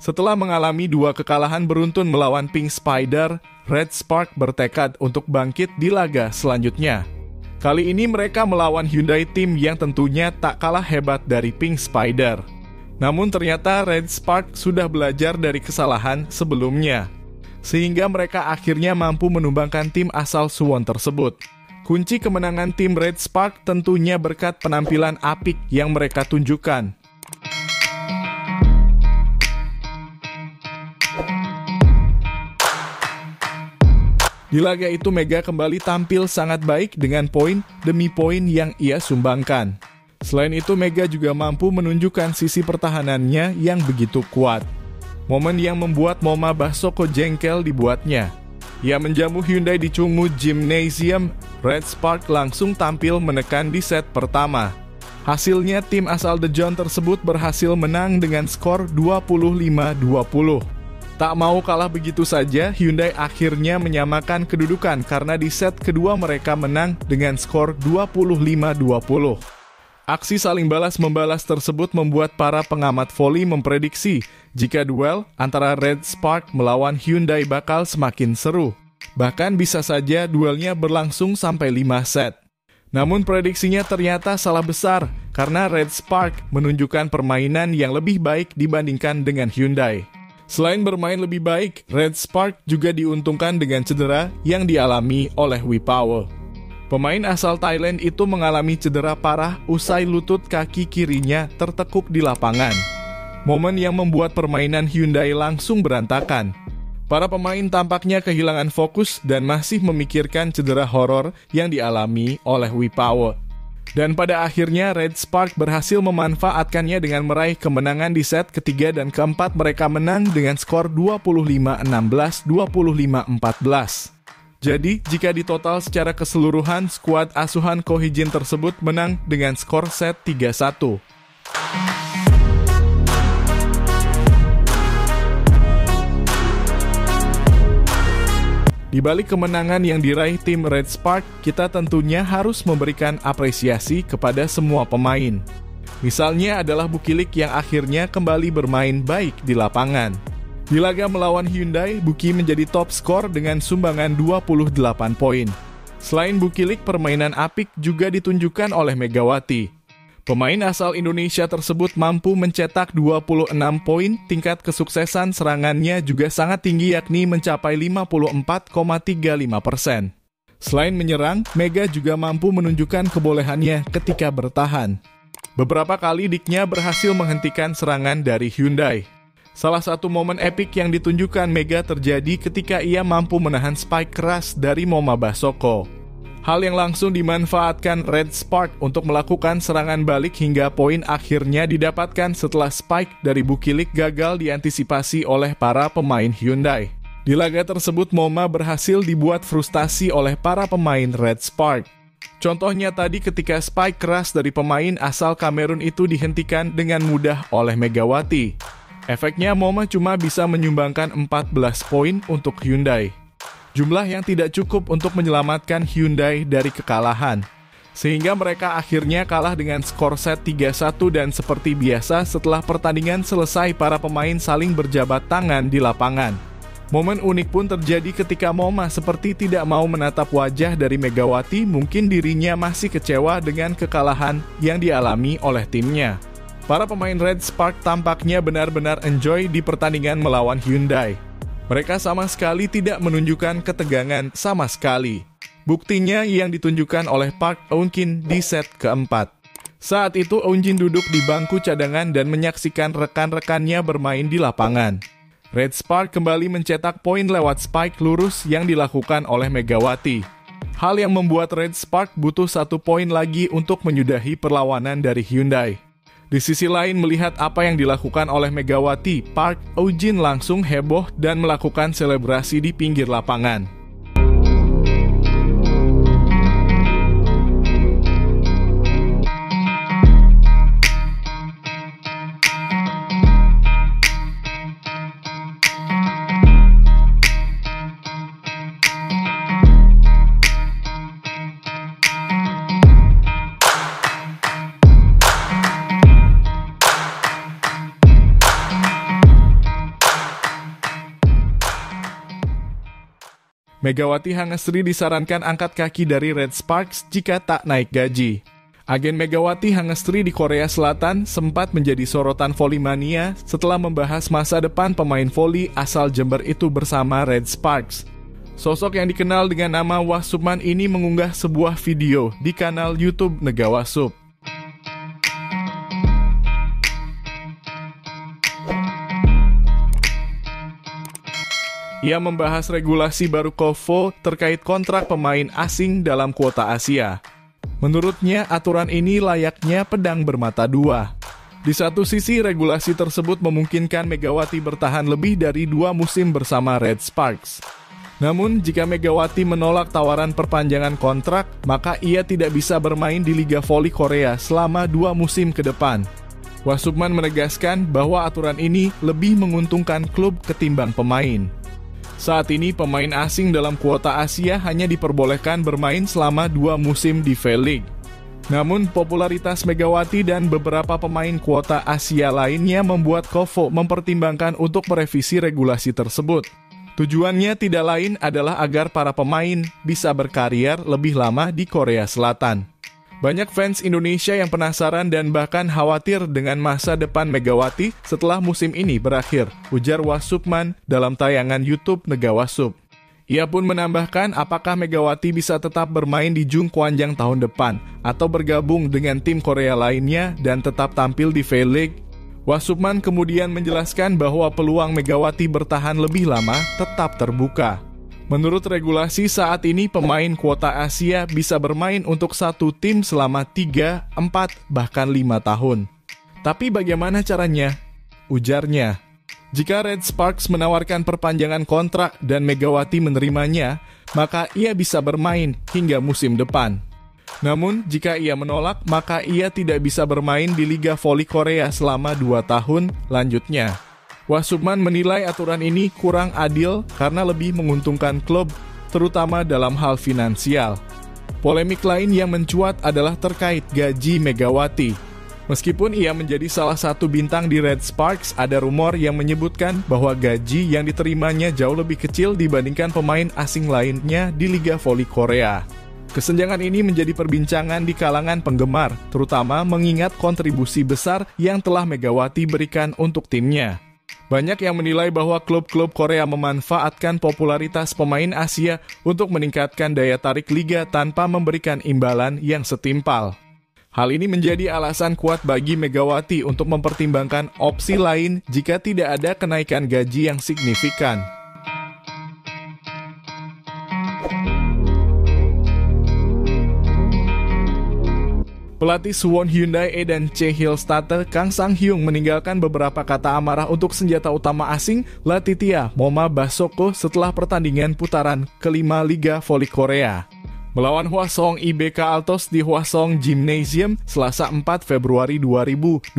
Setelah mengalami 2 kekalahan beruntun melawan Pink Spider, Red Spark bertekad untuk bangkit di laga selanjutnya. Kali ini mereka melawan Hyundai Team yang tentunya tak kalah hebat dari Pink Spider. Namun ternyata Red Spark sudah belajar dari kesalahan sebelumnya, sehingga mereka akhirnya mampu menumbangkan tim asal Suwon tersebut. Kunci kemenangan tim Red Spark tentunya berkat penampilan apik yang mereka tunjukkan. Di laga itu Mega kembali tampil sangat baik dengan poin demi poin yang ia sumbangkan. Selain itu Mega juga mampu menunjukkan sisi pertahanannya yang begitu kuat. Momen yang membuat Moma Basoko jengkel dibuatnya. Ia menjamu Hyundai di Chungmu Gymnasium. Red Spark langsung tampil menekan di set pertama. Hasilnya tim asal Daejeon tersebut berhasil menang dengan skor 25-20. Tak mau kalah begitu saja, Hyundai akhirnya menyamakan kedudukan karena di set kedua mereka menang dengan skor 25-20. Aksi saling balas-membalas tersebut membuat para pengamat voli memprediksi jika duel antara Red Spark melawan Hyundai bakal semakin seru. Bahkan bisa saja duelnya berlangsung sampai 5 set. Namun prediksinya ternyata salah besar karena Red Spark menunjukkan permainan yang lebih baik dibandingkan dengan Hyundai. Selain bermain lebih baik, Red Spark juga diuntungkan dengan cedera yang dialami oleh Wipower. Pemain asal Thailand itu mengalami cedera parah usai lutut kaki kirinya tertekuk di lapangan. Momen yang membuat permainan Hyundai langsung berantakan. Para pemain tampaknya kehilangan fokus dan masih memikirkan cedera horor yang dialami oleh Wipower. Dan pada akhirnya Red Spark berhasil memanfaatkannya dengan meraih kemenangan di set ketiga dan keempat. Mereka menang dengan skor 25-16, 25-14. Jadi, jika ditotal secara keseluruhan, skuad asuhan Ko Hee-jin tersebut menang dengan skor set 3-1. Di balik kemenangan yang diraih tim Red Spark, kita tentunya harus memberikan apresiasi kepada semua pemain. Misalnya adalah Bukilik yang akhirnya kembali bermain baik di lapangan. Di laga melawan Hyundai, Buki menjadi top skor dengan sumbangan 28 poin. Selain Bukilik, permainan apik juga ditunjukkan oleh Megawati. Pemain asal Indonesia tersebut mampu mencetak 26 poin, tingkat kesuksesan serangannya juga sangat tinggi yakni mencapai 54,35%. Selain menyerang, Mega juga mampu menunjukkan kebolehannya ketika bertahan. Beberapa kali Diknya berhasil menghentikan serangan dari Hyundai. Salah satu momen epik yang ditunjukkan Mega terjadi ketika ia mampu menahan spike keras dari Moma Basoko. Hal yang langsung dimanfaatkan Red Spark untuk melakukan serangan balik hingga poin akhirnya didapatkan setelah spike dari Bukilik gagal diantisipasi oleh para pemain Hyundai. Di laga tersebut Moma berhasil dibuat frustasi oleh para pemain Red Spark. Contohnya tadi ketika spike keras dari pemain asal Kamerun itu dihentikan dengan mudah oleh Megawati. Efeknya Moma cuma bisa menyumbangkan 14 poin untuk Hyundai. Jumlah yang tidak cukup untuk menyelamatkan Hyundai dari kekalahan. Sehingga mereka akhirnya kalah dengan skor set 3-1 dan seperti biasa setelah pertandingan selesai para pemain saling berjabat tangan di lapangan. Momen unik pun terjadi ketika Moma seperti tidak mau menatap wajah dari Megawati, mungkin dirinya masih kecewa dengan kekalahan yang dialami oleh timnya. Para pemain Red Spark tampaknya benar-benar enjoy di pertandingan melawan Hyundai. Mereka sama sekali tidak menunjukkan ketegangan sama sekali. Buktinya yang ditunjukkan oleh Park Eun-kin di set keempat. Saat itu Eun-jin duduk di bangku cadangan dan menyaksikan rekan-rekannya bermain di lapangan. Red Spark kembali mencetak poin lewat spike lurus yang dilakukan oleh Megawati. Hal yang membuat Red Spark butuh 1 poin lagi untuk menyudahi perlawanan dari Hyundai. Di sisi lain, melihat apa yang dilakukan oleh Megawati, Park Eun-jin langsung heboh dan melakukan selebrasi di pinggir lapangan. Megawati Hangesri disarankan angkat kaki dari Red Sparks jika tak naik gaji. Agen Megawati Hangesri di Korea Selatan sempat menjadi sorotan volley-mania setelah membahas masa depan pemain voli asal Jember itu bersama Red Sparks. Sosok yang dikenal dengan nama Wasupman ini mengunggah sebuah video di kanal YouTube Negawasup. Ia membahas regulasi baru KOFO terkait kontrak pemain asing dalam kuota Asia. Menurutnya, aturan ini layaknya pedang bermata dua. Di satu sisi, regulasi tersebut memungkinkan Megawati bertahan lebih dari 2 musim bersama Red Sparks. Namun, jika Megawati menolak tawaran perpanjangan kontrak, maka ia tidak bisa bermain di Liga Voli Korea selama 2 musim ke depan. Wasupman menegaskan bahwa aturan ini lebih menguntungkan klub ketimbang pemain. Saat ini pemain asing dalam kuota Asia hanya diperbolehkan bermain selama 2 musim di V-League. Namun popularitas Megawati dan beberapa pemain kuota Asia lainnya membuat KOFO mempertimbangkan untuk merevisi regulasi tersebut. Tujuannya tidak lain adalah agar para pemain bisa berkarier lebih lama di Korea Selatan. Banyak fans Indonesia yang penasaran dan bahkan khawatir dengan masa depan Megawati setelah musim ini berakhir, ujar Wasupman dalam tayangan YouTube Negawasup. Ia pun menambahkan apakah Megawati bisa tetap bermain di Jungkwanjang tahun depan atau bergabung dengan tim Korea lainnya dan tetap tampil di V-League. Wasupman kemudian menjelaskan bahwa peluang Megawati bertahan lebih lama tetap terbuka. Menurut regulasi saat ini pemain kuota Asia bisa bermain untuk satu tim selama 3, 4, bahkan 5 tahun. Tapi bagaimana caranya? Ujarnya, jika Red Sparks menawarkan perpanjangan kontrak dan Megawati menerimanya, maka ia bisa bermain hingga musim depan. Namun, jika ia menolak, maka ia tidak bisa bermain di Liga Voli Korea selama 2 tahun lanjutnya. Wasupman menilai aturan ini kurang adil karena lebih menguntungkan klub, terutama dalam hal finansial. Polemik lain yang mencuat adalah terkait gaji Megawati. Meskipun ia menjadi salah satu bintang di Red Sparks, ada rumor yang menyebutkan bahwa gaji yang diterimanya jauh lebih kecil dibandingkan pemain asing lainnya di Liga Voli Korea. Kesenjangan ini menjadi perbincangan di kalangan penggemar, terutama mengingat kontribusi besar yang telah Megawati berikan untuk timnya. Banyak yang menilai bahwa klub-klub Korea memanfaatkan popularitas pemain Asia untuk meningkatkan daya tarik liga tanpa memberikan imbalan yang setimpal. Hal ini menjadi alasan kuat bagi Megawati untuk mempertimbangkan opsi lain jika tidak ada kenaikan gaji yang signifikan. Pelatih Suwon Hyundai E dan C Hillstatter Kang Sang-hyung meninggalkan beberapa kata amarah untuk senjata utama asing Latitia Moma Basoko setelah pertandingan putaran kelima Liga Voli Korea. Melawan Hwasong IBK Altos di Hwasong Gymnasium Selasa 4 Februari 2025,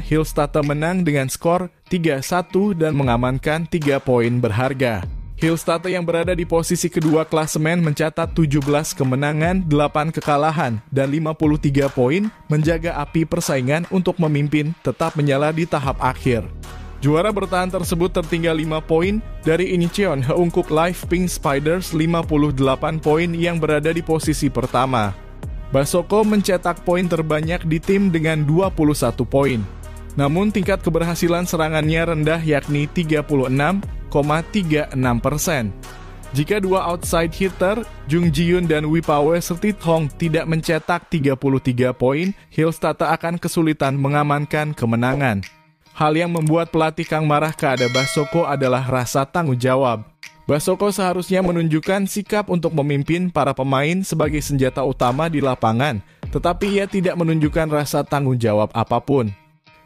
Hillstatter menang dengan skor 3-1 dan mengamankan 3 poin berharga. Hillstatter yang berada di posisi kedua klasemen mencatat 17 kemenangan, 8 kekalahan, dan 53 poin, menjaga api persaingan untuk memimpin tetap menyala di tahap akhir. Juara bertahan tersebut tertinggal 5 poin dari Incheon Heungkuk Live Pink Spiders 58 poin yang berada di posisi pertama. Basoko mencetak poin terbanyak di tim dengan 21 poin. Namun tingkat keberhasilan serangannya rendah yakni 36,36%. Jika dua outside hitter, Jung Ji-yoon dan Wi Pawe Sertithong tidak mencetak 33 poin, Hillstatter akan kesulitan mengamankan kemenangan. Hal yang membuat pelatih Kang marah kepada Basoko adalah rasa tanggung jawab. Basoko seharusnya menunjukkan sikap untuk memimpin para pemain sebagai senjata utama di lapangan, tetapi ia tidak menunjukkan rasa tanggung jawab apapun.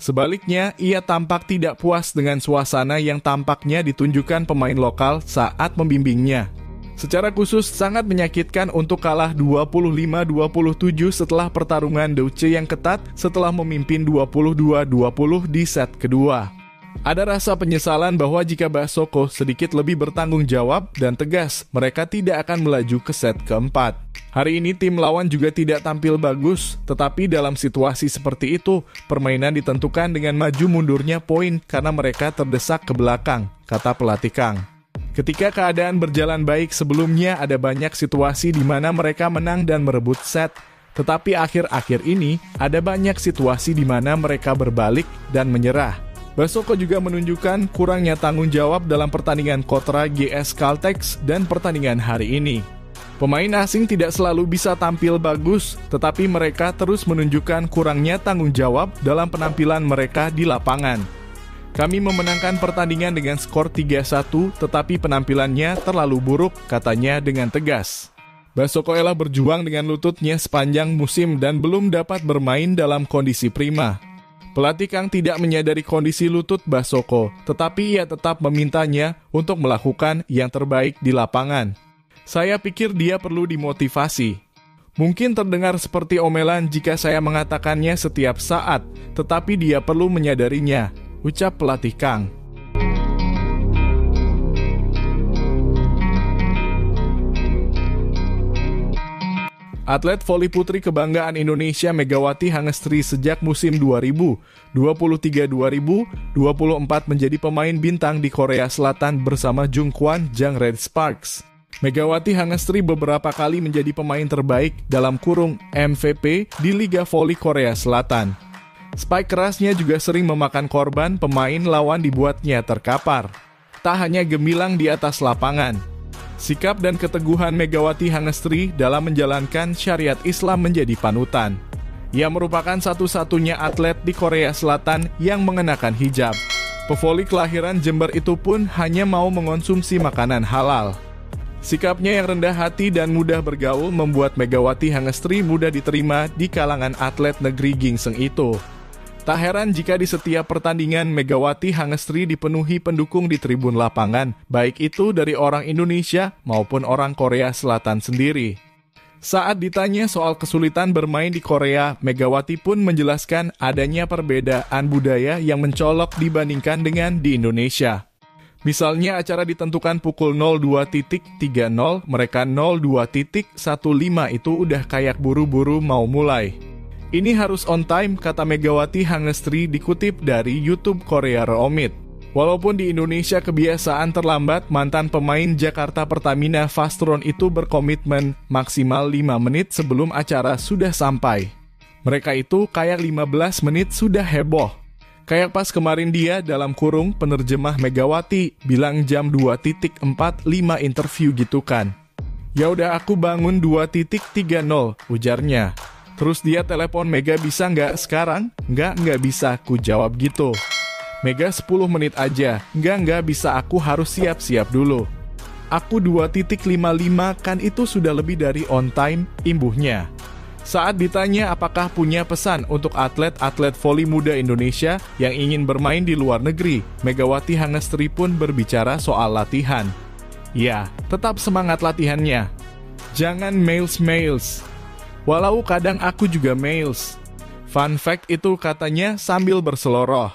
Sebaliknya, ia tampak tidak puas dengan suasana yang tampaknya ditunjukkan pemain lokal saat membimbingnya. Secara khusus, sangat menyakitkan untuk kalah 25-27 setelah pertarungan Douche yang ketat setelah memimpin 22-20 di set kedua. Ada rasa penyesalan bahwa jika Basoko sedikit lebih bertanggung jawab dan tegas, mereka tidak akan melaju ke set keempat. Hari ini tim lawan juga tidak tampil bagus, tetapi dalam situasi seperti itu, permainan ditentukan dengan maju mundurnya poin karena mereka terdesak ke belakang, kata pelatih Kang. Ketika keadaan berjalan baik sebelumnya, ada banyak situasi di mana mereka menang dan merebut set. Tetapi akhir-akhir ini, ada banyak situasi di mana mereka berbalik dan menyerah. Basoko juga menunjukkan kurangnya tanggung jawab dalam pertandingan kontra GS Caltex dan pertandingan hari ini. Pemain asing tidak selalu bisa tampil bagus, tetapi mereka terus menunjukkan kurangnya tanggung jawab dalam penampilan mereka di lapangan. Kami memenangkan pertandingan dengan skor 3-1, tetapi penampilannya terlalu buruk, katanya dengan tegas. Basoko Ella berjuang dengan lututnya sepanjang musim dan belum dapat bermain dalam kondisi prima. Pelatih Kang tidak menyadari kondisi lutut Basoko, tetapi ia tetap memintanya untuk melakukan yang terbaik di lapangan. Saya pikir dia perlu dimotivasi. Mungkin terdengar seperti omelan jika saya mengatakannya setiap saat, tetapi dia perlu menyadarinya, ucap pelatih Kang. Atlet voli putri kebanggaan Indonesia Megawati Hangestri sejak musim 2023-2024 menjadi pemain bintang di Korea Selatan bersama Jungkwan Jang Red Sparks. Megawati Hangestri beberapa kali menjadi pemain terbaik dalam kurung MVP di Liga Voli Korea Selatan. Spike kerasnya juga sering memakan korban pemain lawan dibuatnya terkapar. Tak hanya gemilang di atas lapangan, sikap dan keteguhan Megawati Hangestri dalam menjalankan syariat Islam menjadi panutan. Ia merupakan satu-satunya atlet di Korea Selatan yang mengenakan hijab. Pevoli kelahiran Jember itu pun hanya mau mengonsumsi makanan halal. Sikapnya yang rendah hati dan mudah bergaul membuat Megawati Hangestri mudah diterima di kalangan atlet negeri gingseng itu. Tak heran jika di setiap pertandingan Megawati Hangestri dipenuhi pendukung di tribun lapangan, baik itu dari orang Indonesia maupun orang Korea Selatan sendiri. Saat ditanya soal kesulitan bermain di Korea, Megawati pun menjelaskan adanya perbedaan budaya yang mencolok dibandingkan dengan di Indonesia. Misalnya acara ditentukan pukul 02.30, mereka 02.15 itu udah kayak buru-buru mau mulai. Ini harus on time, kata Megawati Hangestri dikutip dari YouTube Korea Romit. Walaupun di Indonesia kebiasaan terlambat, mantan pemain Jakarta Pertamina Fastron itu berkomitmen maksimal 5 menit sebelum acara sudah sampai. Mereka itu kayak 15 menit sudah heboh. Kayak pas kemarin dia dalam kurung penerjemah Megawati bilang jam 2.45 interview gitu kan. Ya udah aku bangun 2.30 ujarnya. Terus dia telepon, Mega bisa nggak sekarang? Nggak bisa, ku jawab gitu. Mega 10 menit aja. Nggak bisa, aku harus siap-siap dulu. Aku 2.55 kan itu sudah lebih dari on time, imbuhnya. Saat ditanya apakah punya pesan untuk atlet-atlet voli muda Indonesia yang ingin bermain di luar negeri, Megawati Hangestri pun berbicara soal latihan. Ya, tetap semangat latihannya. Jangan mails. Walau kadang aku juga mails. Fun fact itu katanya sambil berseloroh.